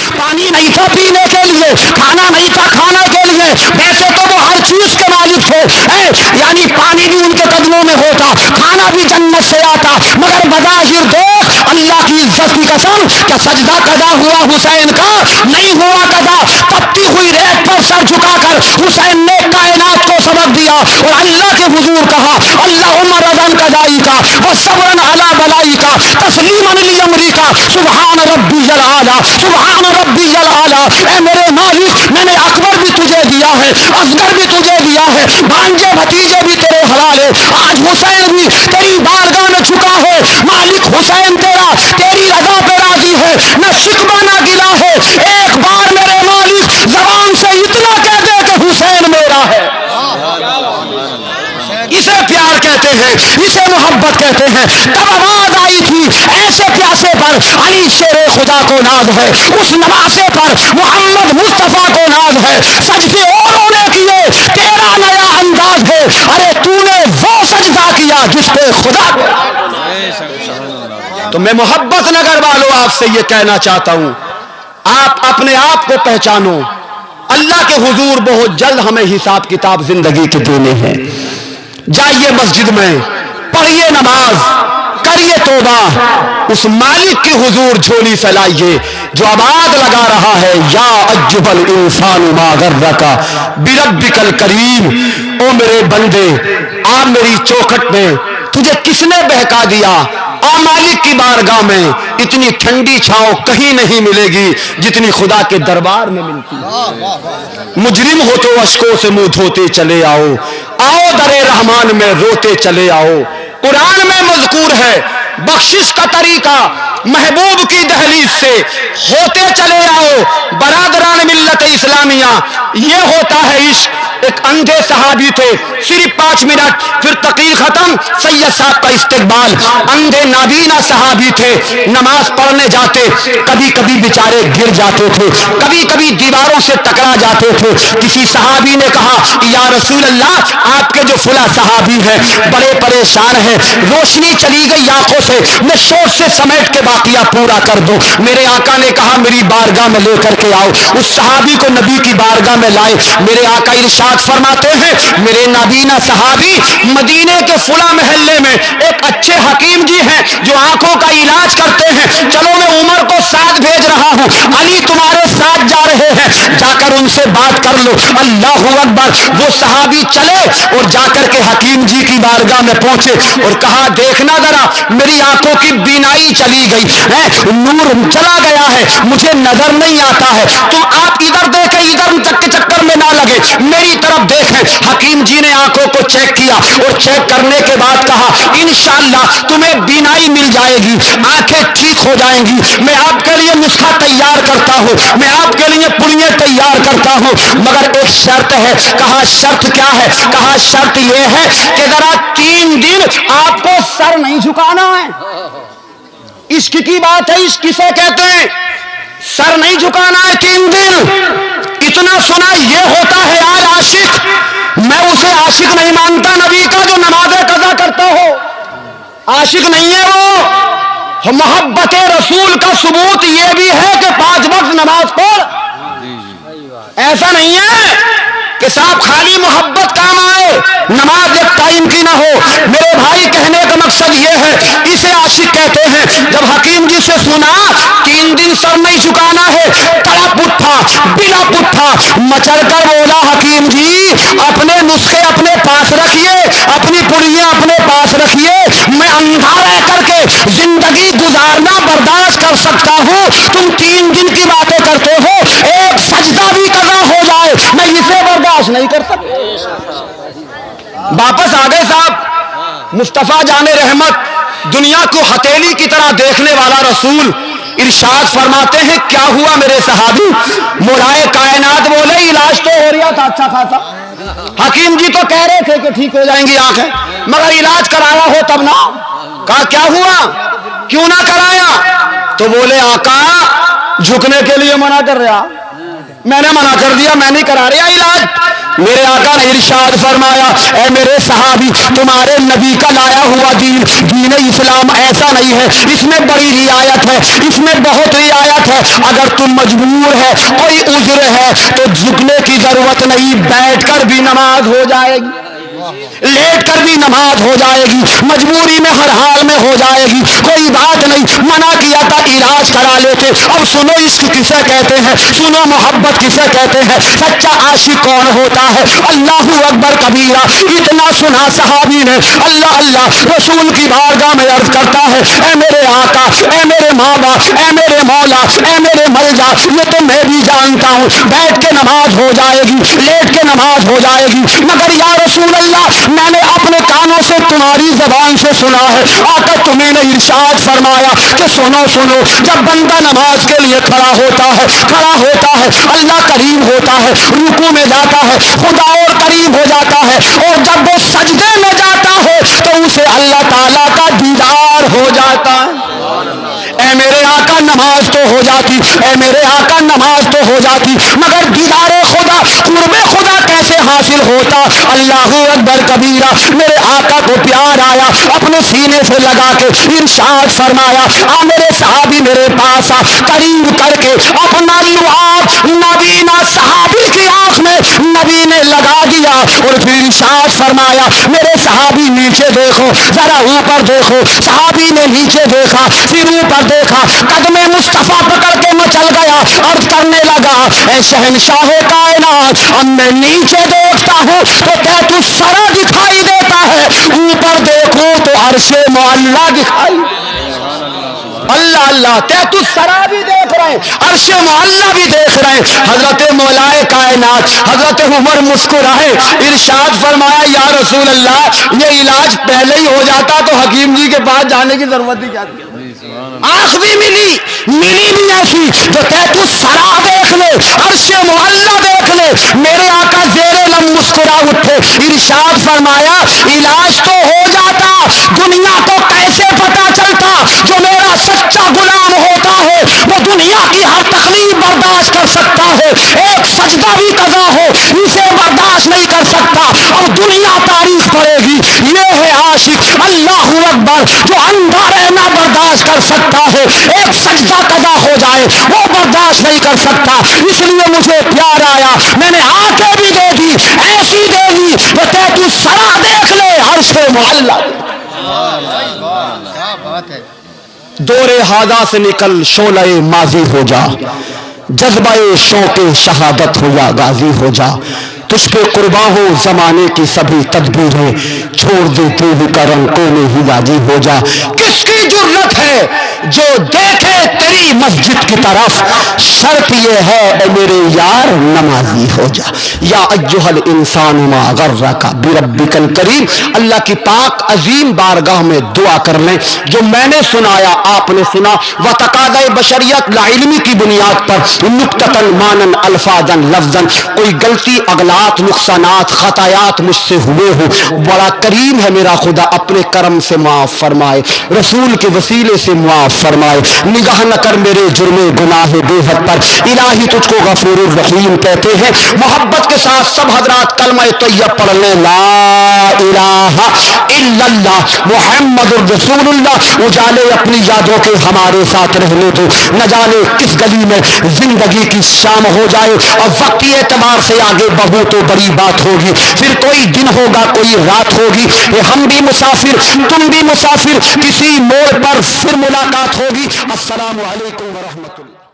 پانی نہیں تھا پینے کے لیے، کھانا نہیں تھا کھانے کے لیے، ویسے تو وہ ہر چیز کے مالک تھے، یعنی پانی بھی ان کے قدموں میں ہوتا، کھانا بھی جنت سے آتا، مگر بظاہر دیکھ اللہ کی عزت کی قسم کہ سجدہ قضا ہوا حسین کا نہیں ہوا قضا، تپتی ہوئی ریت پر سر جھکا کر حسین نے کائنات کو سبق دیا اور اللہ کے حضور کہا اللہم رضا قضائی کا وصبرا علی بلائی کا تسلیما لامری کا سبحان ربی الاعلی سبحان ربی الاعلی۔ اے میرے مالک میں نے اکبر بھی تجھے دیا ہے، اصغر بھی تجھے دیا ہے، بھانجے بھتیجے بھی تیرے حوالے، آج حسین بھی تیری بارگاہ میں جھکا ہے، مالک حسین تیرا تیری رضا پہ راضی ہے، نہ شکوہ نہ گلہ ہے، ایک بار میرے مالک زبان سے اتنا کہہ دے کہ حسین میرا ہے۔ اسے پیار کہتے ہیں، اسے محبت کہتے ہیں۔ تب آواز آئی تھی ایسے پیاسے پر علی شیر خدا کو ناز ہے، اس نواسے پر محمد مصطفیٰ کو ناز ہے، سجدے اوروں نے کیے تیرا نیا انداز ہے، ارے تو نے وہ سجدہ کیا جس پہ خدا کو۔ تو میں محبت نگر والوں آپ سے یہ کہنا چاہتا ہوں، آپ اپنے آپ کو پہچانو، اللہ کے حضور بہت جلد ہمیں حساب کتاب زندگی کے دینے ہیں۔ جائیے مسجد میں، پڑھیے نماز، کریے توبہ، اس مالک کی حضور جھولی پھیلائیے جو آواز لگا رہا ہے یا ایھا الانسان ما غرک بربک الکریم۔ او میرے بندے آ میری چوکھٹ میں، تجھے کس نے بہکا دیا؟ آ مالک کی بارگاہ میں، اتنی ٹھنڈی چھاؤں کہیں نہیں ملے گی جتنی خدا کے دربار میں ملتی ہے۔ مجرم ہو تو اشکوں سے منہ دھوتے چلے آؤ، آؤ در رحمان میں روتے چلے آؤ۔ قرآن میں مذکور ہے بخشش کا طریقہ، محبوب کی دہلیز سے ہوتے چلے آؤ برادران ملت اسلامیہ۔ یہ ہوتا ہے عشق۔ ایک اندھے صحابی تھے، صرف 5 منٹ پھر تقریر ختم، سید صاحب کا استقبال۔ اندھے نابینا صحابی تھے، نماز پڑھنے جاتے، کبھی کبھی بیچارے گر جاتے تھے، کبھی کبھی دیواروں سے ٹکرا جاتے تھے۔ کسی صحابی نے کہا یا رسول اللہ آپ کے جو فلاں صحابی ہیں بڑے پریشان ہیں، روشنی چلی گئی آنکھوں سے، میں شور سے سمیٹ کے واقعہ پورا کر دوں۔ میرے آقا نے کہا میری بارگاہ میں لے کر کے آؤ۔ اس صحابی کو نبی کی بارگاہ میں لائے۔ میرے آقا ارشاد فرماتے ہیں میرے نابینا صحابی مدینے کے فلاں محلے میں ایک اچھے حکیم جی ہیں جو آنکھوں کا علاج کرتے ہیں، چلو میں عمر کو ساتھ بھیج رہا ہوں، علی تمہارے ساتھ جا رہے ہیں، جا کر ان سے بات کر لو۔ اللہ اکبر۔ وہ صحابی چلے اور جا کر کے حکیم جی کی بارگاہ میں پہنچے اور کہا دیکھنا ذرا میری آنکھوں کی بینائی چلی گئی ہے، نور چلا گیا ہے، مجھے نظر نہیں آتا ہے، تم آپ ادھر دیکھیں، ادھر کے چکر میں نہ لگے، میری طرف دیکھیں۔ حکیم جی نے آنکھوں کو چیک کیا اور چیک کرنے کے بعد کہا انشاءاللہ تمہیں بینائی مل جائے گی، آنکھیں ٹھیک ہو جائیں گی، میں آپ کے لیے نسخہ تیار کرتا ہوں، میں آپ کے لیے پڑیے تیار کرتا ہوں، مگر ایک شرط ہے۔ کہا شرط کیا ہے؟ کہا شرط یہ ہے کہ ذرا 3 دن آپ کو سر نہیں جھکانا ہے۔ عشق کی بات ہے، عشق کسے کہتے ہیں؟ سر نہیں جھکانا ہے 3 دن۔ اتنا سنا یہ ہوتا ہے یار عاشق، میں اسے عاشق نہیں مانتا نبی کا جو نماز قضا کرتا ہو، عاشق نہیں ہے وہ۔ محبت رسول کا ثبوت یہ بھی ہے کہ 5 وقت نماز پڑھ، ایسا نہیں ہے کہ صاحب خالی محبت کام آئے نماز ایک ٹائم کی نہ ہو۔ میرے بھائی کہنے کا مقصد یہ ہے اسے عاشق کہتے ہیں۔ جب حکیم جی سے سنا 3 دن سر نہیں جھکانا ہے، تڑپ اٹھا، بلپ اٹھا، مچل کر بولا حکیم جی اپنے نسخے اپنے پاس رکھیے، اپنی پڑیاں اپنے پاس رکھیے، میں اندھا رہ کر کے زندگی گزارنا برداشت کر سکتا ہوں، تم 3 دن کی باتیں کرتے ہو، ایک سجدہ بھی قضا ہو جائے میں اسے برداشت نہیں کر سکتا۔ واپس آ گئے صاحب۔ مصطفیٰ جان رحمت دنیا کو ہتھیلی کی طرح دیکھنے والا رسول ارشاد فرماتے ہیں کیا ہوا میرے صحابی؟ مولا کائنات بولے علاج تو ہو رہا تھا اچھا خاصا، حکیم جی تو کہہ رہے تھے کہ ٹھیک ہو جائیں گی آنکھیں، مگر علاج کرایا ہو تب نہ۔ کہا کیا ہوا کیوں نہ کرایا؟ تو بولے آقا جھکنے کے لیے منع کر رہا، میں نے منع کر دیا، میں نہیں کرا رہا علاج۔ میرے آقا نے ارشاد فرمایا اے میرے صحابی تمہارے نبی کا لایا ہوا دین دین اسلام ایسا نہیں ہے، اس میں بڑی رعایت ہے، اس میں بہت رعایت ہے۔ اگر تم مجبور ہے، کوئی عذر ہے تو جھکنے کی ضرورت نہیں، بیٹھ کر بھی نماز ہو جائے گی، لیٹ کر بھی نماز ہو جائے گی، مجبوری میں ہر حال میں ہو جائے گی، کوئی بات نہیں۔ منع کیا تھا علاج کرا لیتے۔ اب سنو عشق کسے کہتے ہیں، سنو محبت کسے کہتے ہیں، سچا عاشق کون ہوتا ہے۔ اللہ اکبر کبیرہ، اتنا سنا صحابی نے اللہ اللہ رسول کی بارگاہ میں عرض کرتا ہے اے میرے آقا، اے میرے ماں باپ، اے میرے مولا، اے میرے ملجا، یہ تو میں بھی جانتا ہوں بیٹھ کے نماز ہو جائے گی، لیٹ کے نماز ہو جائے گی، مگر یا رسول اللہ میں نے اپنے کانوں سے تمہاری زبان سے سنا ہے آقا تمہیں نے ارشاد فرمایا کہ سنو سنو، جب بندہ نماز کے لیے کھڑا ہوتا ہے اللہ قریب ہوتا ہے، رکوع میں جاتا ہے خدا اور قریب ہو جاتا ہے، اور جب وہ سجدے میں جاتا ہے تو اسے اللہ تعالیٰ کا دیدار ہو جاتا ہے۔ اے میرے آقا نماز تو ہو جاتی، اے میرے آقا نماز تو ہو جاتی، مگر دیدار خدا، قرب خدا کیسے حاصل ہوتا؟ اللہ اکبر کبیرہ، میرے آقا کو پیار آیا، اپنے سینے سے لگا کے ارشاد فرمایا آ میرے صحابی میرے پاس آ، قریب کر کے اپنا لعاب نبینا صحابی کی آنکھ میں نبی نے لگا دیا، اور پھر ارشاد فرمایا میرے صحابی نیچے دیکھو، ذرا اوپر دیکھو۔ صحابی نے نیچے دیکھا، پھر اوپر دیکھا، قدم مصطفیٰ پکڑ کے مچل گیا، عرض کرنے لگا اے شہنشاہ کائنات، اب میں نیچے دیکھتا ہوں تو تیتو سرا دکھائی دیتا ہے، اوپر دیکھوں تو عرش معلا دکھائی، اللہ اللہ، تیتو سرا بھی دیکھ رہے ہیں، عرش معلا بھی دیکھ رہے ہیں۔ حضرت مولائے کائنات حضرت عمر مسکرائے، ارشاد فرمایا یا رسول اللہ یہ علاج پہلے ہی ہو جاتا تو حکیم جی کے پاس جانے کی ضرورت ہی کیا تھی؟ آنکھ بھی ملی بھی ایسی جو تیتو سرا دیکھ لے، عرش معلا دیکھ لے۔ میرے آقا زیر لم مسکرا اٹھے، ارشاد فرمایا علاج تو ہو جاتا، دنیا کو کیسے پتا چلتا؟ جو میرا سچا غلام ہوتا ہے وہ دنیا کی ہر تکلیف برداشت کر سکتا ہے، ایک سجدہ بھی قضا ہو اسے برداشت نہیں کر سکتا، اور دنیا تاریخ پڑے گی یہ ہے عاشق اللہ اکبر جو اندھا رہنا برداشت کر سکتا ہے، ایک سجدہ قضا ہو جائے وہ برداشت نہیں کر سکتا۔ اس لیے مجھے پیار آیا، میں نے آنکھیں بھی دے دی، ایسی دے دی وہ تیتو سرا دیکھ لے، عرش معلا۔ کیا بات ہے۔ دور ہاضا سے نکل شعلہ ماضی ہو جا، جذبہ شوق شہادت ہو یا غازی ہو جا، تجھ پہ قرباں ہو زمانے کی سبھی تدبیریں، چھوڑ دے تو کرم کونے ہی راضی ہو جا۔ کس کی جرت ہے جو دیکھے تیری مسجد کی طرف، شرط یہ ہے اے میرے یار نمازی ہو جا۔ یا ایھا الانسان ما غرک بربک الکریم، اللہ کی پاک عظیم بارگاہ میں دعا کر لیں جو میں نے سنایا آپ نے سنا، وتقاضۂ بشریت لاعلمی کی بنیاد پر نکتتاً مانن الفاظاً لفظاً، کوئی غلطی اغلاط نقصانات خطایات مجھ سے ہوئے ہو، بڑا کریم ہے میرا خدا، اپنے کرم سے معاف فرمائے، رسول کے وسیلے سے معاف فرمائے، نگاہ نہ کر میرے جرم گناہ بے حد پر، الہی تجھ کو غفور الرحیم کہتے ہیں۔ محبت کے ساتھ سب حضرات کلمہ طیب پڑھ لیں، لا الہ الا اللہ محمد الرسول اللہ۔ اجالے اپنی یادوں کے ہمارے ساتھ رہنے دو، نہ جانے کس گلی میں زندگی کی شام ہو جائے، اور وقتی اعتبار سے آگے بڑھو تو بڑی بات ہوگی، پھر کوئی دن ہوگا کوئی رات ہوگی، ہم بھی مسافر تم بھی مسافر، کسی موڑ پر پھر ملاقات ہوگی۔ السلام علیکم ورحمۃ اللہ۔